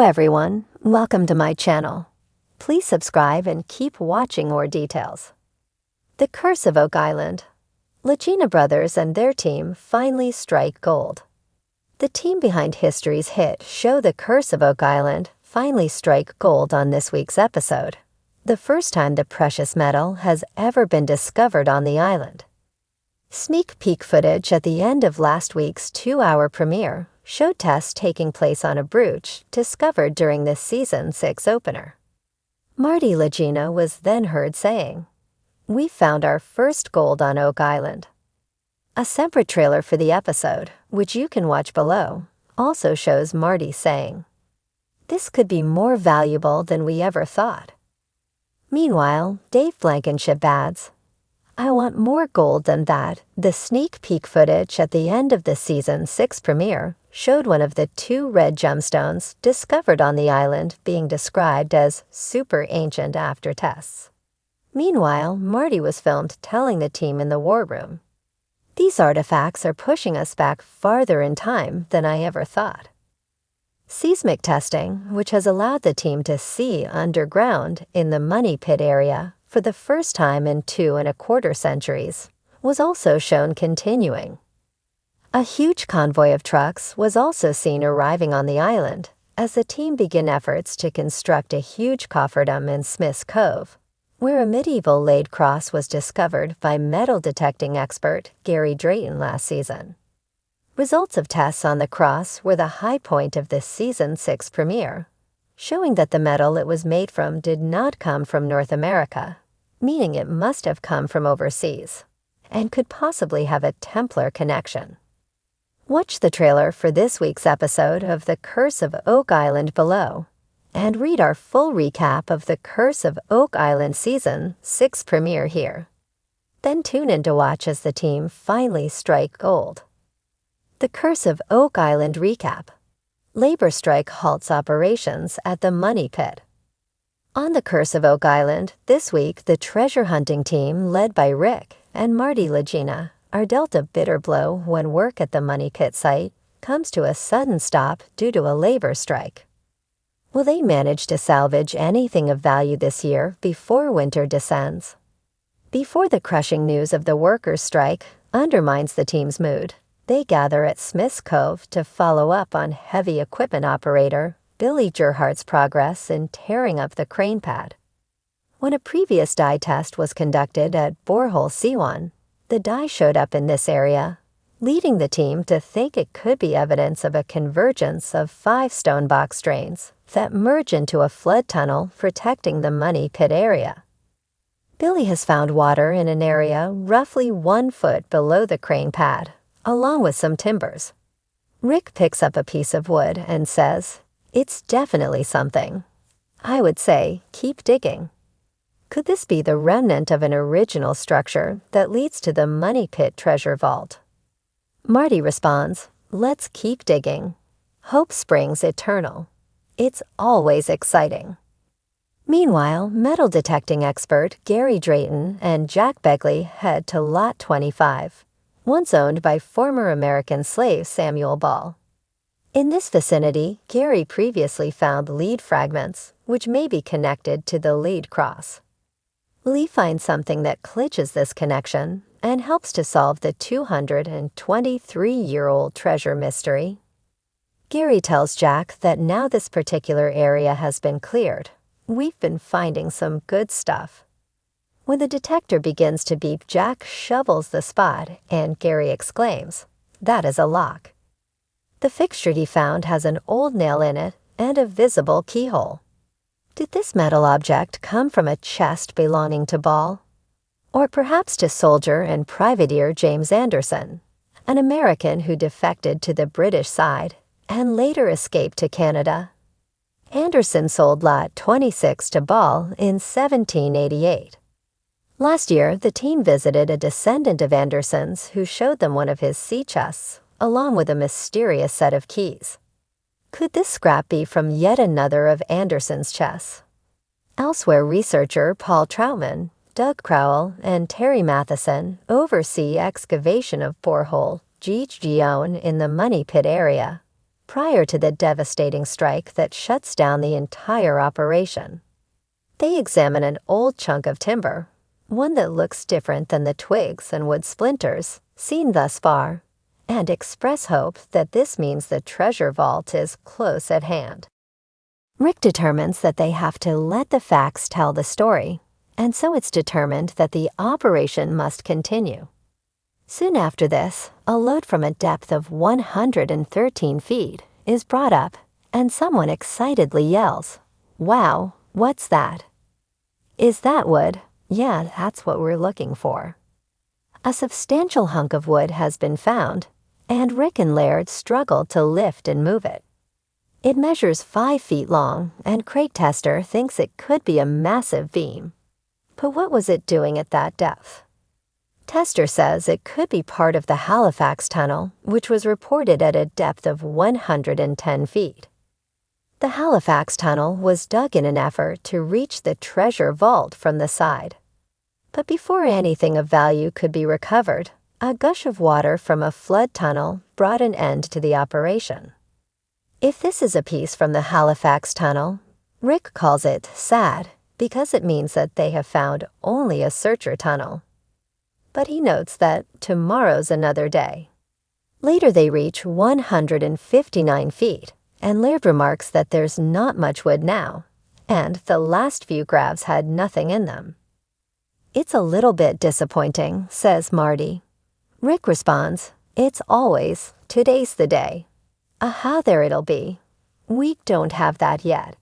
Hello everyone, welcome to my channel. Please subscribe and keep watching more details. The Curse of Oak Island. Lagina brothers and their team finally strike gold. The team behind history's hit show The Curse of Oak Island finally strike gold on this week's episode, the first time the precious metal has ever been discovered on the island. Sneak peek footage at the end of last week's 2-hour premiere showed tests taking place on a brooch discovered during the Season 6 opener. Marty Lagina was then heard saying, "We found our first gold on Oak Island." A separate trailer for the episode, which you can watch below, also shows Marty saying, "This could be more valuable than we ever thought." Meanwhile, Dave Blankenship adds, "I want more gold than that." The sneak peek footage at the end of the Season 6 premiere showed one of the 2 red gemstones discovered on the island being described as super ancient after tests. Meanwhile, Marty was filmed telling the team in the war room, "These artifacts are pushing us back farther in time than I ever thought." Seismic testing, which has allowed the team to see underground in the Money Pit area for the first time in 2¼ centuries, was also shown continuing. A huge convoy of trucks was also seen arriving on the island as the team began efforts to construct a huge cofferdom in Smith's Cove, where a medieval laid cross was discovered by metal detecting expert Gary Drayton last season. Results of tests on the cross were the high point of the Season 6 premiere, showing that the metal it was made from did not come from North America, meaning it must have come from overseas, and could possibly have a Templar connection. Watch the trailer for this week's episode of The Curse of Oak Island below, and read our full recap of The Curse of Oak Island Season 6 premiere here. Then tune in to watch as the team finally strike gold. The Curse of Oak Island recap. Labor strike halts operations at the Money Pit. On The Curse of Oak Island, this week the treasure hunting team led by Rick and Marty Lagina are dealt a bitter blow when work at the Money Pit site comes to a sudden stop due to a labor strike. Will they manage to salvage anything of value this year before winter descends? Before the crushing news of the workers' strike undermines the team's mood, they gather at Smith's Cove to follow up on heavy equipment operator Billy Gerhardt's progress in tearing up the crane pad. When a previous dye test was conducted at Borehole C1, the dye showed up in this area, leading the team to think it could be evidence of a convergence of 5 stone box drains that merge into a flood tunnel protecting the Money Pit area. Billy has found water in an area roughly 1 foot below the crane pad, along with some timbers. Rick picks up a piece of wood and says, "It's definitely something. I would say, keep digging." Could this be the remnant of an original structure that leads to the Money Pit treasure vault? Marty responds, "Let's keep digging. Hope springs eternal. It's always exciting." Meanwhile, metal detecting expert Gary Drayton and Jack Begley head to Lot 25, once owned by former American slave Samuel Ball. In this vicinity, Gary previously found lead fragments, which may be connected to the lead cross. Will he find something that clinches this connection and helps to solve the 223-year-old treasure mystery? Gary tells Jack that now this particular area has been cleared, we've been finding some good stuff. When the detector begins to beep, Jack shovels the spot and Gary exclaims, "That is a lock." The fixture he found has an old nail in it and a visible keyhole. Did this metal object come from a chest belonging to Ball? Or perhaps to soldier and privateer James Anderson, an American who defected to the British side and later escaped to Canada? Anderson sold Lot 26 to Ball in 1788. Last year, the team visited a descendant of Anderson's who showed them one of his sea chests, along with a mysterious set of keys. Could this scrap be from yet another of Anderson's chests? Elsewhere, researcher Paul Troutman, Doug Crowell, and Terry Matheson oversee excavation of borehole GGON in the Money Pit area. prior to the devastating strike that shuts down the entire operation. They examine an old chunk of timber, one that looks different than the twigs and wood splinters seen thus far, and express hope that this means the treasure vault is close at hand. Rick determines that they have to let the facts tell the story, and so it's determined that the operation must continue. Soon after this, a load from a depth of 113 feet is brought up, and someone excitedly yells, "Wow, what's that?" "Is that wood?" "Yeah, that's what we're looking for." A substantial hunk of wood has been found, and Rick and Laird struggle to lift and move it. It measures 5 feet long, and Craig Tester thinks it could be a massive beam. But what was it doing at that depth? Tester says it could be part of the Halifax Tunnel, which was reported at a depth of 110 feet. The Halifax Tunnel was dug in an effort to reach the treasure vault from the side. But before anything of value could be recovered, a gush of water from a flood tunnel brought an end to the operation. If this is a piece from the Halifax Tunnel, Rick calls it sad because it means that they have found only a searcher tunnel. But he notes that tomorrow's another day. Later they reach 159 feet, and Laird remarks that there's not much wood now, and the last few grabs had nothing in them. "It's a little bit disappointing," says Marty. Rick responds, "It's always, today's the day. Aha, there it'll be. We don't have that yet."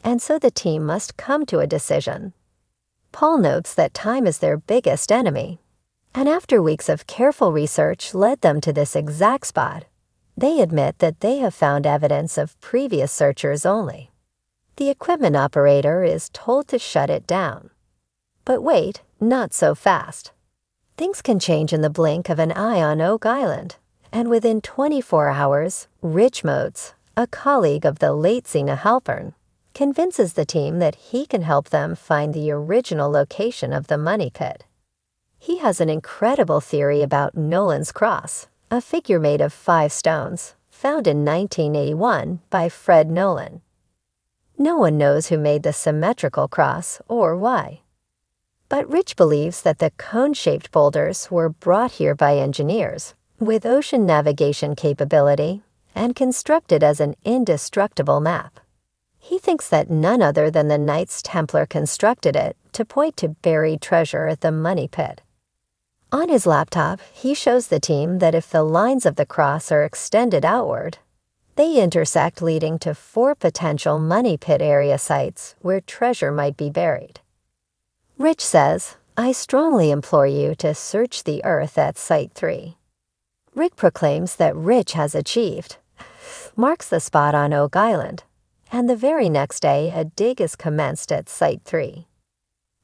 And so the team must come to a decision. Paul notes that time is their biggest enemy, and after weeks of careful research led them to this exact spot, they admit that they have found evidence of previous searchers only. The equipment operator is told to shut it down. But wait, not so fast. Things can change in the blink of an eye on Oak Island, and within 24 hours, Rich Motes, a colleague of the late Zena Halpern, convinces the team that he can help them find the original location of the money pit. He has an incredible theory about Nolan's Cross, a figure made of 5 stones, found in 1981 by Fred Nolan. No one knows who made the symmetrical cross or why. But Rich believes that the cone-shaped boulders were brought here by engineers with ocean navigation capability and constructed as an indestructible map. He thinks that none other than the Knights Templar constructed it to point to buried treasure at the money pit. On his laptop, he shows the team that if the lines of the cross are extended outward, they intersect, leading to 4 potential money pit area sites where treasure might be buried. Rich says, "I strongly implore you to search the earth at Site 3. Rick proclaims that Rich has achieved, marks the spot on Oak Island, and the very next day a dig is commenced at Site 3.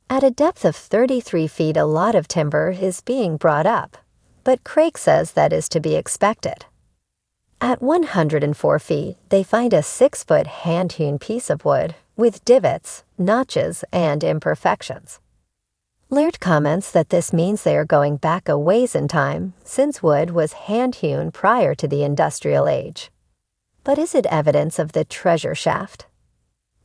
At a depth of 33 feet, a lot of timber is being brought up, but Craig says that is to be expected. At 104 feet, they find a 6-foot hand-hewn piece of wood with divots, notches, and imperfections. Laird comments that this means they are going back a ways in time, since wood was hand-hewn prior to the industrial age. But is it evidence of the treasure shaft?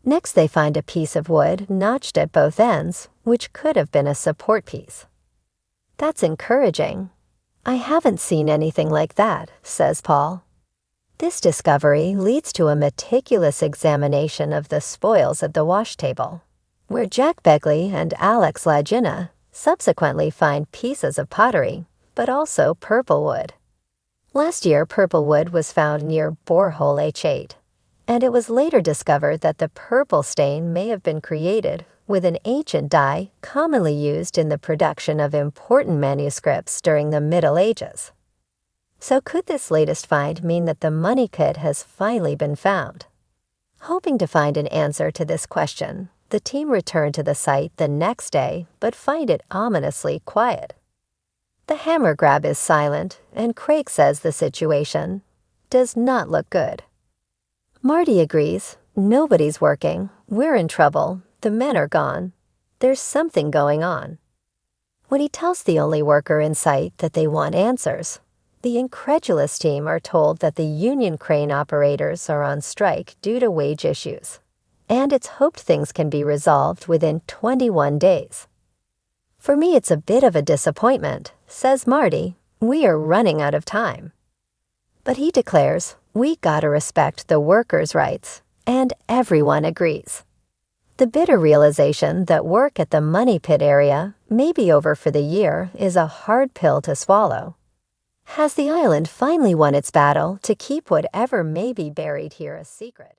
Next they find a piece of wood notched at both ends, which could have been a support piece. "That's encouraging. I haven't seen anything like that," says Paul. This discovery leads to a meticulous examination of the spoils at the wash table, where Jack Begley and Alex Lagina subsequently find pieces of pottery, but also purple wood. Last year, purple wood was found near borehole H8, and it was later discovered that the purple stain may have been created with an ancient dye commonly used in the production of important manuscripts during the Middle Ages. So could this latest find mean that the money pit has finally been found? Hoping to find an answer to this question, the team returned to the site the next day but find it ominously quiet. The hammer grab is silent, and Craig says the situation does not look good. Marty agrees. "Nobody's working. We're in trouble. The men are gone. There's something going on." When he tells the only worker in sight that they want answers, The incredulous team are told that the union crane operators are on strike due to wage issues, and it's hoped things can be resolved within 21 days. For me, it's a bit of a disappointment, says Marty. We are running out of time. But he declares, we gotta respect the workers' rights, and everyone agrees. The bitter realization that work at the Money Pit area may be over for the year is a hard pill to swallow. Has the island finally won its battle to keep whatever may be buried here a secret?